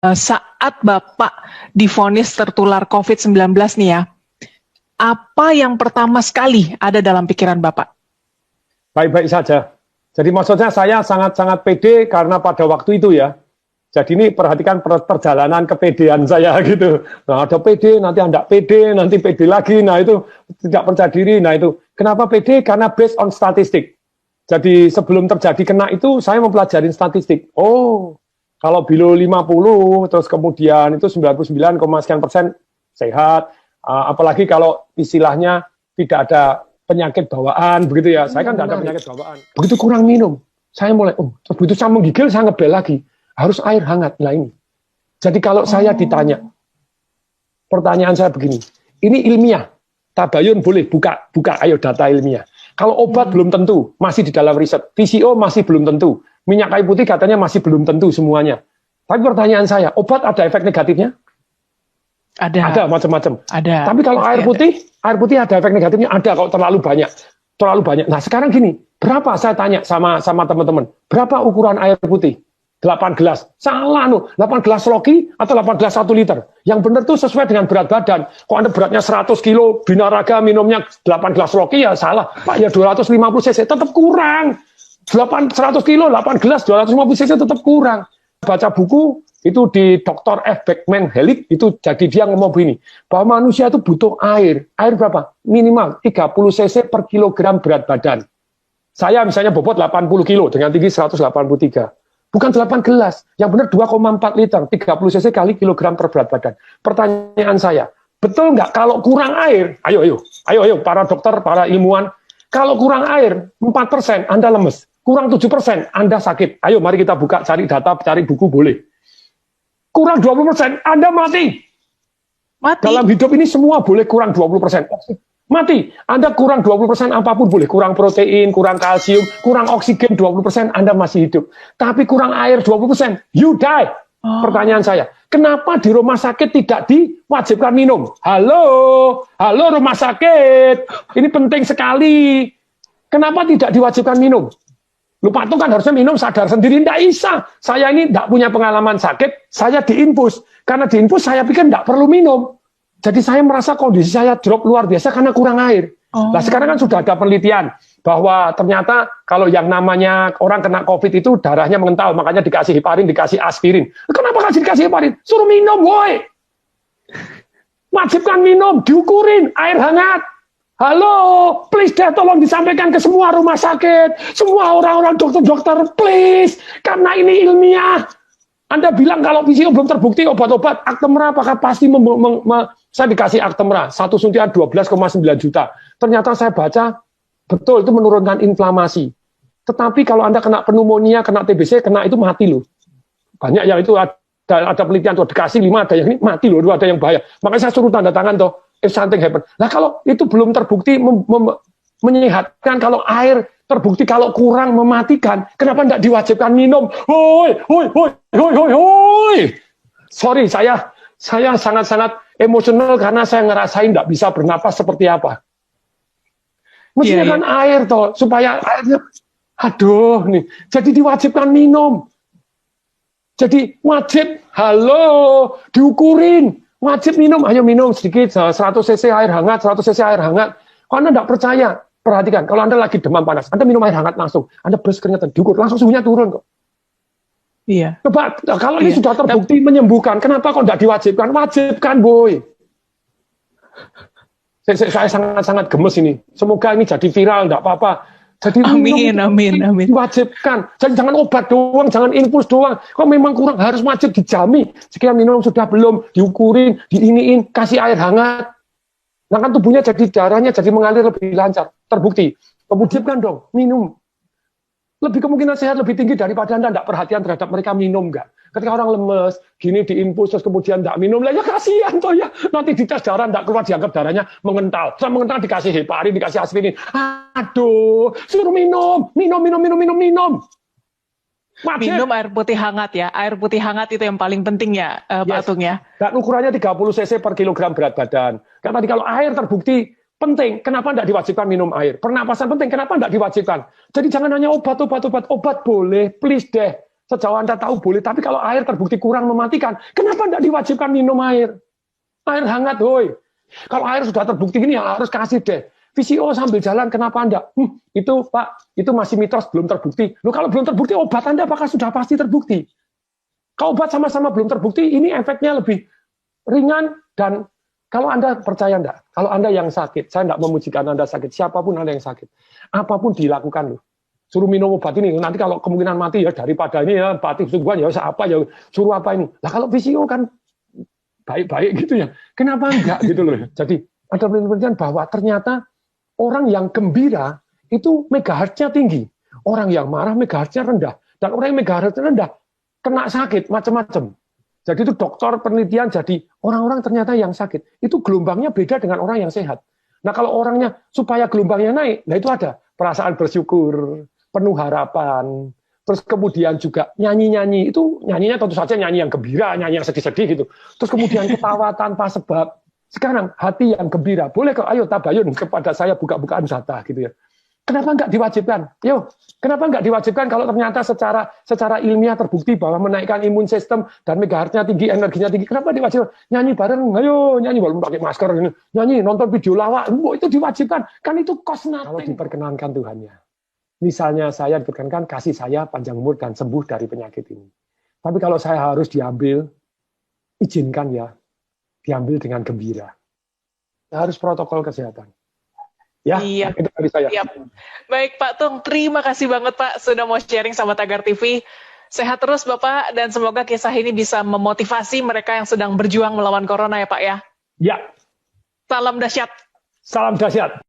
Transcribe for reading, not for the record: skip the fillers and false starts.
Saat Bapak divonis tertular COVID-19 nih ya, apa yang pertama sekali ada dalam pikiran Bapak? Baik-baik saja. Jadi maksudnya saya sangat-sangat pede karena pada waktu itu ya. Jadi ini perhatikan perjalanan kepedean saya gitu. Nah ada pede, nanti Anda pede, nanti pede lagi. Nah itu tidak percaya diri. Nah itu kenapa pede? Karena based on statistik. Jadi sebelum terjadi kena itu saya mempelajari statistik. Oh, kalau below 50 terus kemudian itu 99,sekian% sehat. Apalagi kalau istilahnya tidak ada penyakit bawaan begitu ya. Saya kan tidak ada penyakit bawaan. Begitu kurang minum, saya mulai begitu saya menggigil saya ngebel lagi. Harus air hangat lah ini. Jadi kalau saya ditanya, pertanyaan saya begini, ini ilmiah, tabayun boleh buka ayo data ilmiah. Kalau obat belum tentu, masih di dalam riset. PCO masih belum tentu. Minyak kayu putih katanya masih belum tentu semuanya. Tapi pertanyaan saya, obat ada efek negatifnya? Ada macam-macam. Ada. Tapi kalau air putih ada efek negatifnya? Ada kalau terlalu banyak. Nah sekarang gini, berapa saya tanya sama teman-teman, berapa ukuran air putih? 8 gelas. Salah 8 gelas loki atau 8 gelas 1 liter. Yang benar tuh sesuai dengan berat badan. Kok Anda beratnya 100 kilo, binaraga minumnya 8 gelas loki ya salah. Pak ya 250 cc tetap kurang. 100 kilo, 8 gelas, 250 cc tetap kurang. Baca buku itu di Dr. F. Beckman Hellick itu jadi dia ngomong begini. Bahwa manusia itu butuh air. Air berapa? Minimal 30 cc per kilogram berat badan. Saya misalnya bobot 80 kilo dengan tinggi 183. Bukan 8 gelas, yang benar 2,4 liter, 30 cc kali kilogram per berat badan. Pertanyaan saya, betul nggak kalau kurang air, ayo para dokter, para ilmuwan, kalau kurang air 4% Anda lemes, kurang 7% Anda sakit. Ayo mari kita buka, cari data, cari buku boleh. Kurang 20% Anda mati. Dalam hidup ini semua boleh kurang 20%. Mati, Anda kurang 20% apapun boleh, kurang protein, kurang kalsium, kurang oksigen 20% Anda masih hidup. Tapi kurang air 20%, you die. Pertanyaan saya, kenapa di rumah sakit tidak diwajibkan minum? Halo rumah sakit, ini penting sekali. Kenapa tidak diwajibkan minum? Lupa tuh kan harusnya minum sadar sendiri, tidak bisa. Saya ini tidak punya pengalaman sakit, saya diinfus. Karena diinfus saya pikir tidak perlu minum. Jadi saya merasa kondisi saya drop luar biasa karena kurang air. Nah sekarang kan sudah ada penelitian bahwa ternyata kalau yang namanya orang kena COVID itu darahnya mengental, makanya dikasih heparin, dikasih aspirin. Kenapa kasih dikasih heparin? Suruh minum, woi. Wajibkan minum, diukurin, air hangat. Halo, please deh tolong disampaikan ke semua rumah sakit, semua orang-orang dokter-dokter, please. Karena ini ilmiah. Anda bilang kalau PCO belum terbukti obat-obat, Actemra apakah pasti saya dikasih Actemra, 1 suntikan 12,9 juta. Ternyata saya baca, betul itu menurunkan inflamasi. Tetapi kalau Anda kena pneumonia, kena TBC, kena itu mati loh. Banyak yang itu ada penelitian tuh, dikasih 5, ada yang ini mati loh, ada yang bahaya. Makanya saya suruh tanda tangan tuh, if something happen. Nah kalau itu belum terbukti menyehatkan, kalau air terbukti kalau kurang mematikan, kenapa tidak diwajibkan minum? Hoi. Sorry, saya sangat-sangat emosional karena saya ngerasain tidak bisa bernapas seperti apa. Mestinya kan air toh, supaya airnya, aduh nih, jadi diwajibkan minum. Jadi wajib, diukurin, wajib minum, ayo minum sedikit, 100 cc air hangat, 100 cc air hangat. Kalau Anda tidak percaya, perhatikan, kalau Anda lagi demam panas, Anda minum air hangat langsung, Anda beres keringetan, diukur, langsung suhunya turun kok. Iya. Coba, kalau ini sudah terbukti menyembuhkan, kenapa kok tidak diwajibkan? Wajibkan, boy. Saya sangat-sangat gemes ini. Semoga ini jadi viral, tidak apa-apa. Jadi amin. Diwajibkan. Jadi jangan obat doang, jangan infus doang. Kok memang kurang, harus wajib dijamin. Sekian minum sudah belum, diukurin, diiniin, kasih air hangat. Nah kan tubuhnya jadi darahnya jadi mengalir lebih lancar, terbukti. Kemudian dong, minum. Lebih kemungkinan sehat lebih tinggi daripada Anda tidak perhatian terhadap mereka minum nggak. Ketika orang lemes, gini diinfus terus kemudian tidak minum, lah ya kasihan toh ya. Nanti dites darah tidak keluar, dianggap darahnya mengental. Setelah mengental dikasih heparin, dikasih aspirin. Aduh, suruh minum. Wajib. Minum air putih hangat ya. Air putih hangat itu yang paling penting ya, Pak Atung ya. Dan ukurannya 30 cc per kilogram berat badan. Karena tadi kalau air terbukti penting, kenapa tidak diwajibkan minum air? Pernapasan penting, kenapa tidak diwajibkan? Jadi jangan hanya obat boleh, please deh. Sejauh Anda tahu boleh, tapi kalau air terbukti kurang mematikan, kenapa tidak diwajibkan minum air? Air hangat, woi. Kalau air sudah terbukti gini, ya harus kasih deh. VCO sambil jalan, kenapa Anda? Itu Pak, itu masih mitos, belum terbukti. Loh, kalau belum terbukti, obat Anda apakah sudah pasti terbukti? Kalau obat sama-sama belum terbukti, ini efeknya lebih ringan. Dan kalau Anda percaya enggak, kalau Anda yang sakit, saya enggak memujikan Anda sakit, siapapun Anda yang sakit, apapun dilakukan loh. Suruh minum obat ini, nanti kalau kemungkinan mati ya daripada ini ya, mati kesembuhan ya apa ya, suruh apa ini. Lah kalau VCO kan baik-baik gitu ya, kenapa enggak gitu loh. Jadi ada penelitian bahwa ternyata orang yang gembira itu megahertznya tinggi, orang yang marah megahertznya rendah, dan orang yang megahertznya rendah kena sakit macam-macam. Jadi itu dokter penelitian, jadi orang-orang ternyata yang sakit itu gelombangnya beda dengan orang yang sehat. Nah kalau orangnya supaya gelombangnya naik, nah itu ada perasaan bersyukur, penuh harapan, terus kemudian juga nyanyi-nyanyi, itu nyanyinya tentu saja nyanyi yang gembira, nyanyi yang sedih-sedih gitu. Terus kemudian ketawa tanpa sebab. Sekarang hati yang gembira, boleh kok, ayo tabayun kepada saya buka-bukaan data gitu ya. Kenapa nggak diwajibkan? Yo, kenapa nggak diwajibkan kalau ternyata secara ilmiah terbukti bahwa menaikkan imun sistem dan megahertznya tinggi, energinya tinggi, kenapa diwajibkan? Nyanyi bareng, ayo nyanyi walaupun pakai masker, nyanyi, nonton video lawak, itu diwajibkan. Kan itu cost nothing. Kalau diperkenankan Tuhannya. Misalnya saya diperkenankan, kasih saya panjang umur dan sembuh dari penyakit ini. Tapi kalau saya harus diambil, izinkan ya, diambil dengan gembira. Harus protokol kesehatan. Ya, iya. Itu dari saya. Iya. Baik Pak Tung, terima kasih banget Pak sudah mau sharing sama Tagar TV. Sehat terus Bapak, dan semoga kisah ini bisa memotivasi mereka yang sedang berjuang melawan corona ya Pak ya. Ya. Salam dahsyat. Salam dahsyat.